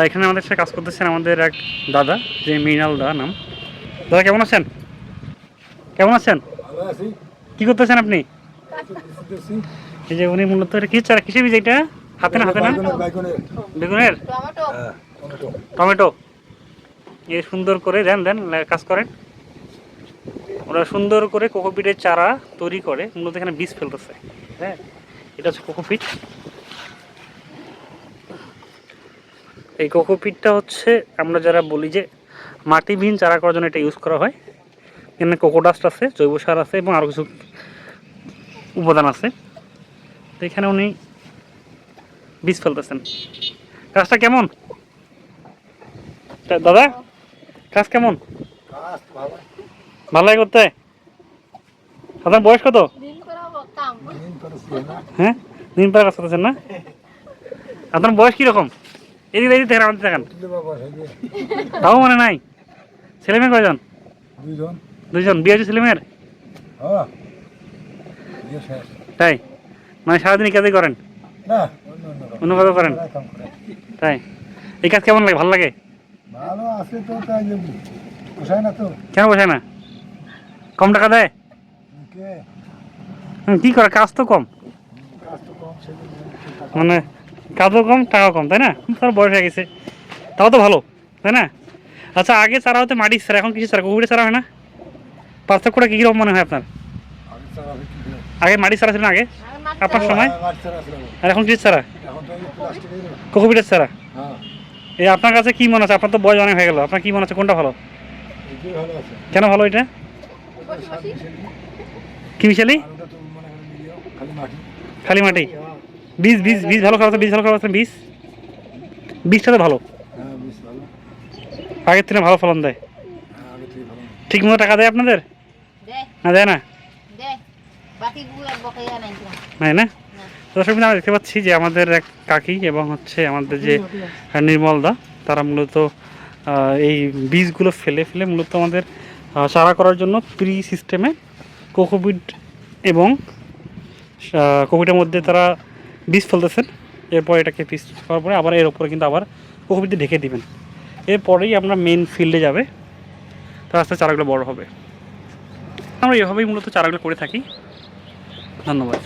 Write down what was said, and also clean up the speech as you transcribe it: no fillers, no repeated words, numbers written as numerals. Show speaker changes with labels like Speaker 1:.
Speaker 1: এখানে আমাদের সাথে কাজ করতেছেন আমাদের এক দাদা, যে মৃণাল দা নাম। দাদা কেমন আছেন? কেমন আছেন? কি করতেছেন আপনি? এই যে উনি মূলত কি চারা, কিসের বীজ এটা? হাতে না বেগুনের টমেটো। এ সুন্দর করে দেন কাজ করেন। ওরা সুন্দর করে কোকোপিটের চারা তৈরি করে মূলত এখানে বীজ ফেলতেছে। হ্যাঁ, এটা হচ্ছে কোকোপিট। এই কোকোপিটটা হচ্ছে আমরা যারা বলি যে মাটিবিহীন চারা করার জন্য এটা ইউজ করা হয়। এখানে কোকোডাস্ট আছে, জৈব সার আছে এবং আরও কিছু উপাদান আছে। তো এখানে উনি বীজ ফেলতেছেন। কাজটা কেমন দাদা? কাজ কেমন? ভালো লাগে করতে? আপনার বয়স কত? হ্যাঁ, দিন পরে কাজ করতেছেন না? আপনার বয়স কিরকম? এদিকে দেখেন, আমাদের দেখান। তাও মানে নাই। ছেলে মেয়ে কয়জন? দুইজন। বিয়ে হয়েছে ছেলে মেয়ের? তাই? মানে সারাদিন এই কাজই করেন? অন্য কাজও করেন? তাই? এই কাজ কেমন লাগে? ভালো লাগে? কেন বসায় না? কম টাকা দেয়? কি করে, কাজ তো কম, মানে কাজও কম টাকাও কম, তাই না? তার বয়স হয়ে গেছে, তাও তো ভালো, তাই না? আচ্ছা, আগে চারা হতে মাটির চারা, এখন কিছু চারা কোকোপিটের চারা হয় না? পার্থক্যটা কীরকম মনে হয় আপনার? আগে মাটির চারা ছিল না আগে আপনার সময়, আর এখন কিছু চারা কোকোপিটের চারা? এই আপনার কাছে কি মনে আছে? আপনার তো বয়স অনেক হয়ে গেল, আপনার কি মনে আছে কোনটা ভালো? কেন ভালো এটা? কি মিশালি? খালি মাটি। বীজ বীজ বীজ ভালো খাওয়া, বীজ ভালো খাওয়া, বীজটা তো ভালো, আগের থেকে ভালো ফলন দেয়। ঠিক মতো টাকা দেয় আপনাদের? না দেয় না? নাই না? দর্শক আমরা দেখতে পাচ্ছি যে আমাদের এক কাকি এবং হচ্ছে আমাদের যে নির্মল দা, তারা মূলত এই বীজগুলো ফেলে ফেলে মূলত আমাদের চারা করার জন্য প্রি সিস্টেমে কোকোপিট এবং কোকোপিটের মধ্যে তারা বীজ ফেলতেছেন। এরপর এটাকে পিস করার পরে আবার এর উপরে কিন্তু আবার কোকোপিট দিয়ে ঢেকে দিবেন। এরপরেই আমরা মেন ফিল্ডে যাবে, তার আস্তে চারাগুলো বড় হবে। আমরা এভাবেই মূলত চারাগুলো করে থাকি। ধন্যবাদ।